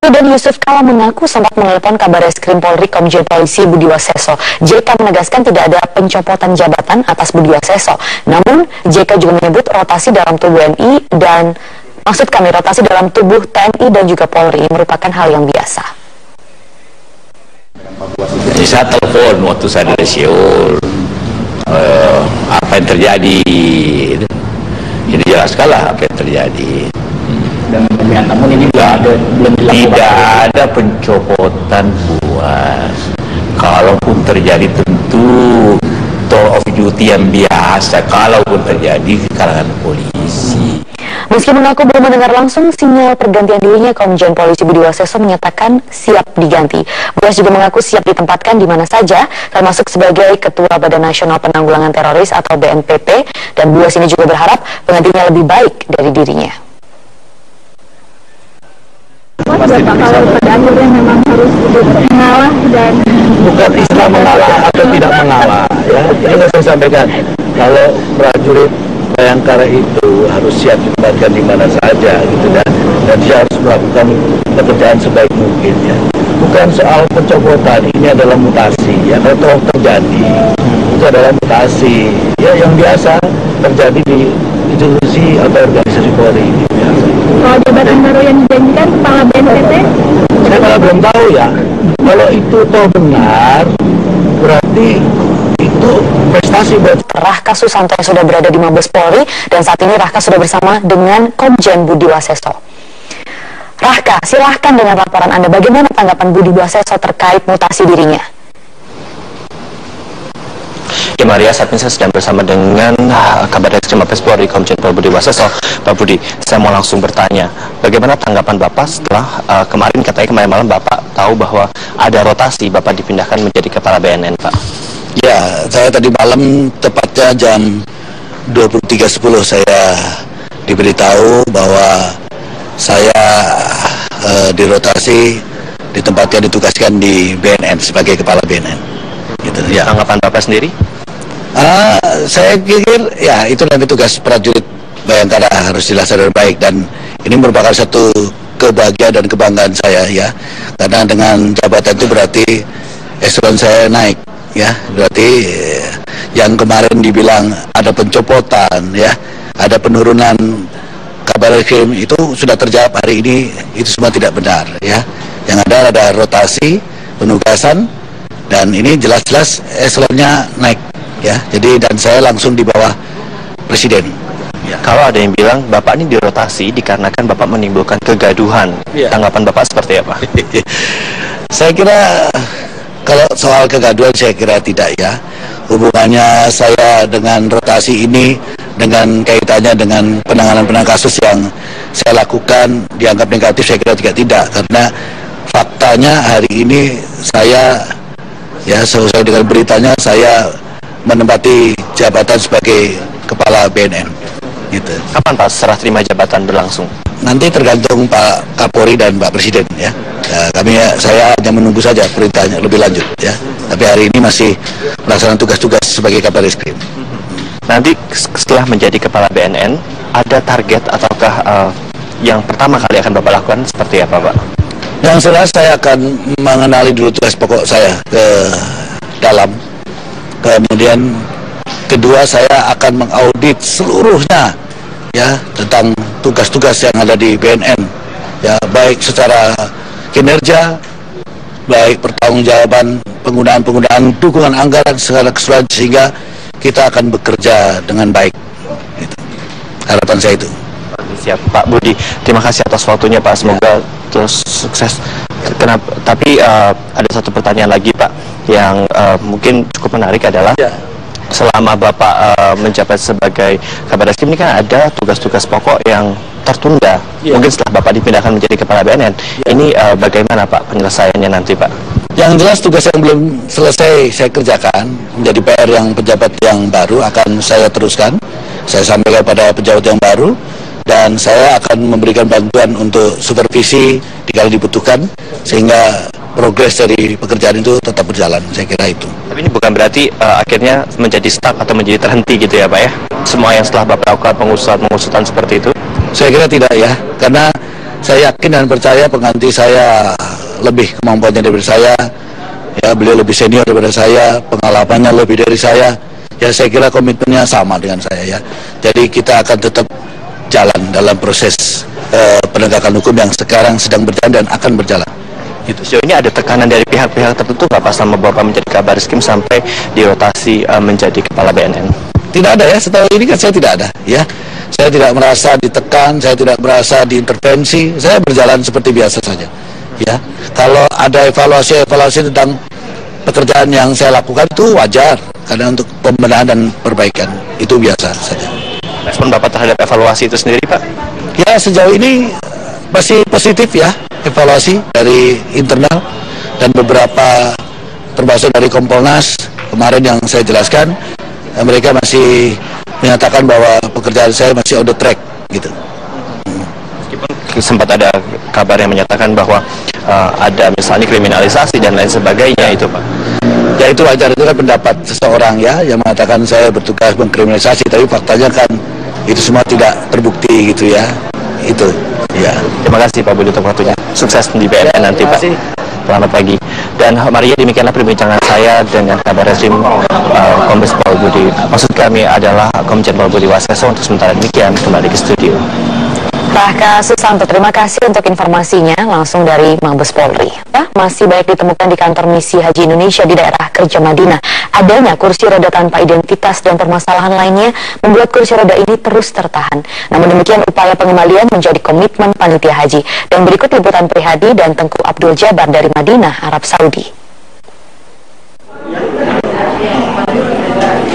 Dan Yusuf Kala mengaku sempat menelpon Kabareskrim Polri Komjen Polisi Budi Waseso. JK menegaskan tidak ada pencopotan jabatan atas Budi Waseso. Namun JK juga menyebut rotasi dalam tubuh rotasi dalam tubuh TNI dan juga Polri merupakan hal yang biasa. Saya telepon waktu saya dari Seoul, apa yang terjadi, jadi jelaskanlah apa yang terjadi. Namun ini tidak ada pencopotan Buas. Kalaupun terjadi tentu tour of duty yang biasa, kalaupun terjadi di kalangan polisi. Meski mengaku belum mendengar langsung sinyal pergantian dirinya, Komjen Polisi Budi Waseso menyatakan siap diganti. Buas juga mengaku siap ditempatkan di mana saja, termasuk sebagai Ketua Badan Nasional Penanggulangan Teroris atau BNPT, dan Buas ini juga berharap penggantinya lebih baik dari dirinya. Kalau pada akhirnya memang harus mengalah dan bukan istilah mengalah atau tidak mengalah, ya. Ini saya sampaikan, kalau prajurit Bayangkara itu harus siap ditempatkan di mana saja, gitu kan, dan dia harus melakukan pekerjaan sebaik mungkin, ya. Bukan soal pencopotan, ini adalah mutasi, ya. Kalau telah terjadi, itu adalah mutasi, ya, yang biasa terjadi di institusi atau organisasi Polri. kalau jabatan baru yang dijanjikan Kepala BNPT, Saya malah belum tahu, ya. Kalau itu toh benar, berarti itu prestasi buat Raka Susanto yang sudah berada di Mabes Polri, dan saat ini Raka sudah bersama dengan Komjen Budi Waseso. Raka, silahkan dengan laporan Anda, bagaimana tanggapan Budi Waseso terkait mutasi dirinya? Ya Maria, saat ini saya sedang bersama dengan Kabareskrim Mabes Polri Komjen Pol Budi Waseso. Pak Budi, saya mau langsung bertanya, bagaimana tanggapan Bapak setelah kemarin malam Bapak tahu bahwa ada rotasi, Bapak dipindahkan menjadi Kepala BNN, Pak? Ya, saya tadi malam tepatnya jam 23.10 saya diberitahu bahwa saya dirotasi, ditugaskan di BNN sebagai Kepala BNN. Gitu, ya. Tanggapan Bapak sendiri? Saya pikir ya itu nanti tugas prajurit Bayangkara harus dilaksanakan baik, dan ini merupakan satu kebahagiaan dan kebanggaan saya, ya, karena dengan jabatan itu berarti eselon saya naik, ya, berarti yang kemarin dibilang ada pencopotan, ya, ada penurunan Kabareskrim itu sudah terjawab hari ini, itu semua tidak benar, ya. Yang ada rotasi penugasan, dan ini jelas-jelas eselonnya naik, ya. Jadi dan saya langsung di bawah Presiden. Ya. Kalau ada yang bilang Bapak ini dirotasi dikarenakan Bapak menimbulkan kegaduhan, ya. Tanggapan Bapak seperti apa? Saya kira kalau soal kegaduhan saya kira tidak, ya. Hubungannya saya dengan rotasi ini dengan kaitannya dengan penanganan kasus yang saya lakukan dianggap negatif, saya kira tidak, karena faktanya hari ini saya, ya, sesuai dengan beritanya, saya menempati jabatan sebagai Kepala BNN, gitu. Kapan Pak serah terima jabatan berlangsung? Nanti tergantung Pak Kapolri dan Pak Presiden, ya. Saya hanya menunggu saja perintahnya lebih lanjut, ya. Tapi hari ini masih melaksanakan tugas-tugas sebagai Kabareskrim. Nanti setelah menjadi Kepala BNN, ada target ataukah yang pertama kali akan Bapak lakukan seperti apa, Pak? Yang jelas saya akan mengenali dulu tugas pokok saya ke dalam. Kemudian kedua, saya akan mengaudit seluruhnya, ya, tentang tugas-tugas yang ada di BNN, ya, baik secara kinerja, baik pertanggungjawaban penggunaan dukungan anggaran secara keseluruhan, sehingga kita akan bekerja dengan baik. Gitu. Harapan saya itu. Siap, Pak Budi. Terima kasih atas waktunya, Pak. Semoga terus sukses. Tapi ada satu pertanyaan lagi, Pak, yang mungkin cukup menarik adalah, selama Bapak menjabat sebagai Kabareskrim ini kan ada tugas-tugas pokok yang tertunda. Mungkin setelah Bapak dipindahkan menjadi Kepala BNN, ini bagaimana Pak penyelesaiannya nanti, Pak? Yang jelas tugas yang belum selesai saya kerjakan menjadi PR yang pejabat yang baru akan saya teruskan. Saya sampaikan pada pejabat yang baru, dan saya akan memberikan bantuan untuk supervisi jika dibutuhkan, sehingga progres dari pekerjaan itu tetap berjalan. Saya kira itu. Tapi ini bukan berarti akhirnya menjadi stuck atau menjadi terhenti gitu ya, Pak, ya? Semua yang setelah Bapak lakukan pengusutan seperti itu? Saya kira tidak, ya, karena saya yakin dan percaya pengganti saya lebih kemampuannya daripada saya, ya beliau lebih senior daripada saya, pengalamannya lebih dari saya, ya saya kira komitmennya sama dengan saya ya. Jadi kita akan tetap jalan dalam proses penegakan hukum yang sekarang sedang berjalan dan akan berjalan. Itu sejauh ini ada tekanan dari pihak-pihak tertentu nggak Pak sama Bapak menjadi Kabariskim sampai dirotasi menjadi Kepala BNN? Tidak ada ya, setahu ini kan saya tidak ada ya. Saya tidak merasa ditekan, saya tidak merasa diintervensi, saya berjalan seperti biasa saja ya. Kalau ada evaluasi tentang pekerjaan yang saya lakukan itu wajar, karena untuk pembenahan dan perbaikan itu biasa saja. Respon Bapak terhadap evaluasi itu sendiri Pak? Ya sejauh ini masih positif ya, evaluasi dari internal dan beberapa termasuk dari Kompolnas kemarin yang saya jelaskan, mereka masih menyatakan bahwa pekerjaan saya masih on the track gitu. Meskipun sempat ada kabar yang menyatakan bahwa ada misalnya kriminalisasi dan lain sebagainya itu Pak. Ya itu wajar, itu kan pendapat seseorang ya yang mengatakan saya bertugas mengkriminalisasi, tapi faktanya kan itu semua tidak terbukti gitu ya. Itu ya. Terima kasih Pak Budi untuk waktunya. Sukses di BNN nanti Pak. Selamat pagi. Dan Maria, demikianlah perbincangan saya dengan Kabareskrim Kombes Pol Budi. Maksud kami adalah Komjen Pol Budi Waseso. Untuk sementara demikian, kembali ke studio. Pak Susanto, terima kasih untuk informasinya langsung dari Mabes Polri. Masih banyak ditemukan di kantor Misi Haji Indonesia di daerah kerja Madinah. Adanya kursi roda tanpa identitas dan permasalahan lainnya membuat kursi roda ini terus tertahan. Namun demikian upaya pengembalian menjadi komitmen panitia haji. Dan berikut liputan Prihadi dan Tengku Abdul Jabar dari Madinah, Arab Saudi.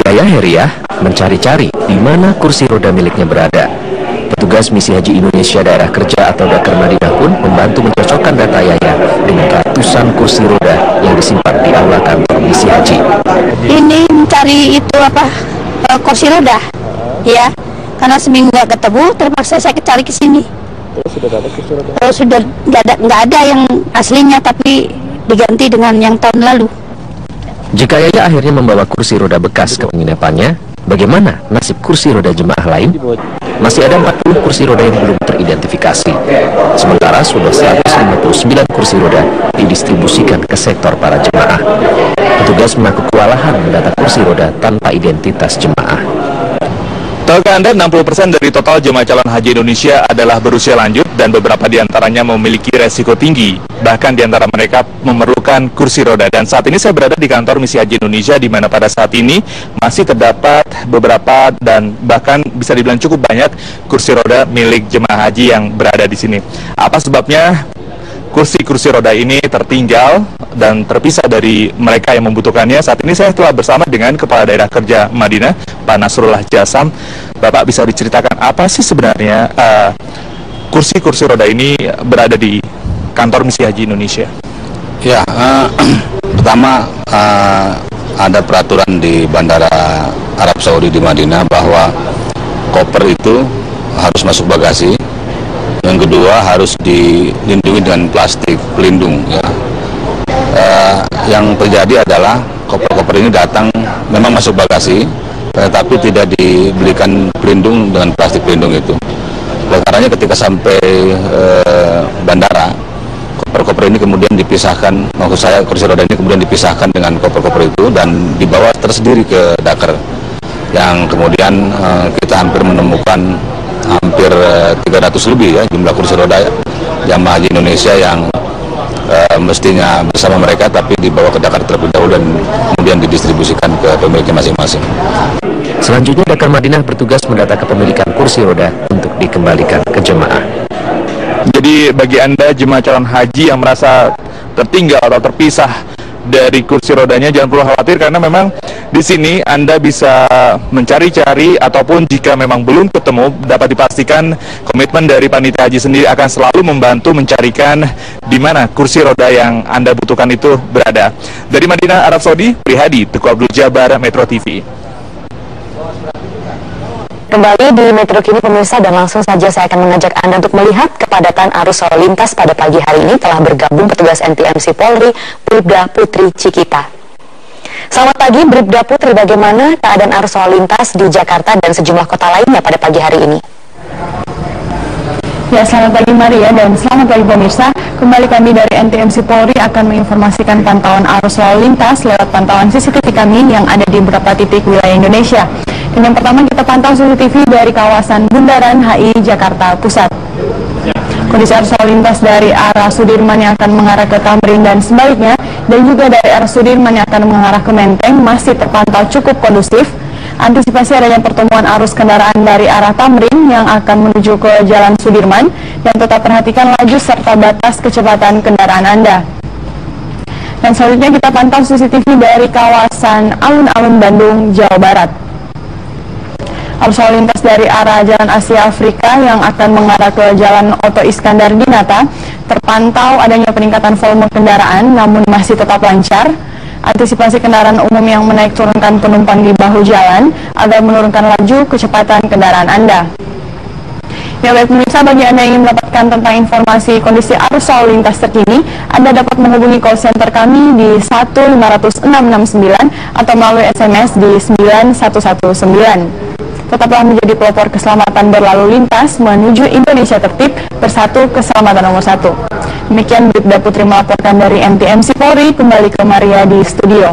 Yaya Heriah mencari-cari di mana kursi roda miliknya berada. Petugas Misi Haji Indonesia Daerah Kerja atau Dakar Madinah pun membantu mencocokkan data Yaya dengan ratusan kursi roda yang disimpan di aula kantor Misi Haji. Ini mencari itu kursi roda, ya. Karena seminggu nggak ketemu, terpaksa saya cari ke sini. Sudah ada kursi roda? Sudah nggak ada yang aslinya, tapi diganti dengan yang tahun lalu. Jika Yaya akhirnya membawa kursi roda bekas ke penginapannya, bagaimana nasib kursi roda jemaah lain? Masih ada 40 kursi roda yang belum teridentifikasi. Sementara sudah 159 kursi roda didistribusikan ke sektor para jemaah. Petugas mengaku kewalahan mendata kursi roda tanpa identitas jemaah. Tahukah Anda 60% dari total jemaah calon haji Indonesia adalah berusia lanjut dan beberapa diantaranya memiliki resiko tinggi. Bahkan diantara mereka memerlukan kursi roda. Dan saat ini saya berada di kantor Misi Haji Indonesia, di mana pada saat ini masih terdapat beberapa dan bahkan bisa dibilang cukup banyak kursi roda milik jemaah haji yang berada di sini. Apa sebabnya? Kursi-kursi roda ini tertinggal dan terpisah dari mereka yang membutuhkannya. Saat ini saya telah bersama dengan Kepala Daerah Kerja Madinah, Pak Nasrullah Jasam. Bapak bisa diceritakan apa sih sebenarnya kursi-kursi roda ini berada di kantor Misi Haji Indonesia? Ya, pertama ada peraturan di Bandara Arab Saudi di Madinah bahwa koper itu harus masuk bagasi. Yang kedua harus dilindungi dengan plastik pelindung ya. Yang terjadi adalah koper-koper ini datang memang masuk bagasi, tetapi tidak diberikan pelindung dengan plastik pelindung itu. Oleh karenanya ketika sampai bandara, koper-koper ini kemudian dipisahkan, maksud saya kursi roda ini kemudian dipisahkan dengan koper-koper itu dan dibawa tersendiri ke Dakar. Yang kemudian kita hampir menemukan hampir 300 lebih ya jumlah kursi roda jamaah haji Indonesia yang mestinya bersama mereka tapi dibawa ke Dakar terlebih dahulu dan kemudian didistribusikan ke pemiliknya masing-masing. Selanjutnya Dakar Madinah bertugas mendata kepemilikan kursi roda untuk dikembalikan ke jemaah. Jadi bagi Anda jemaah calon haji yang merasa tertinggal atau terpisah dari kursi rodanya, jangan perlu khawatir karena memang di sini Anda bisa mencari-cari ataupun jika memang belum ketemu dapat dipastikan komitmen dari panitia haji sendiri akan selalu membantu mencarikan di mana kursi roda yang Anda butuhkan itu berada. Dari Madinah, Arab Saudi, Prihadi, Tengku Abdul Jabar, Metro TV. Kembali di Metro Kini pemirsa, dan langsung saja saya akan mengajak Anda untuk melihat kepadatan arus lalu lintas pada pagi hari ini. Telah bergabung petugas NTMC Polri, Bribda Putri Cikita. Selamat pagi Bribda Putri, bagaimana keadaan arus lalu lintas di Jakarta dan sejumlah kota lainnya pada pagi hari ini? Ya, selamat pagi Maria dan selamat pagi pemirsa. Kembali kami dari NTMC Polri akan menginformasikan pantauan arus lalu lintas lewat pantauan CCTV kami yang ada di beberapa titik wilayah Indonesia. Dan yang pertama kita pantau CCTV dari kawasan Bundaran HI Jakarta Pusat. Kondisi arus lalu lintas dari arah Sudirman yang akan mengarah ke Tamrin dan sebaliknya, dan juga dari arah Sudirman yang akan mengarah ke Menteng masih terpantau cukup kondusif. Antisipasi adanya pertemuan arus kendaraan dari arah Tamrin yang akan menuju ke Jalan Sudirman, dan tetap perhatikan laju serta batas kecepatan kendaraan Anda. Dan selanjutnya kita pantau CCTV dari kawasan Alun-Alun Bandung, Jawa Barat. Arus lalu lintas dari arah Jalan Asia Afrika yang akan mengarah ke Jalan Oto Iskandar Dinata terpantau adanya peningkatan volume kendaraan namun masih tetap lancar. Antisipasi kendaraan umum yang menaik turunkan penumpang di bahu jalan agar menurunkan laju kecepatan kendaraan Anda. Ya baik pemirsa, bagi Anda yang ingin mendapatkan tentang informasi kondisi arus lalu lintas terkini, Anda dapat menghubungi call center kami di 1500669 atau melalui SMS di 9119. Tetaplah menjadi pelopor keselamatan berlalu lintas menuju Indonesia tertib, bersatu keselamatan nomor 1. Demikian Bribda Putri melaporkan dari NTMC Polri, kembali ke Maria di studio.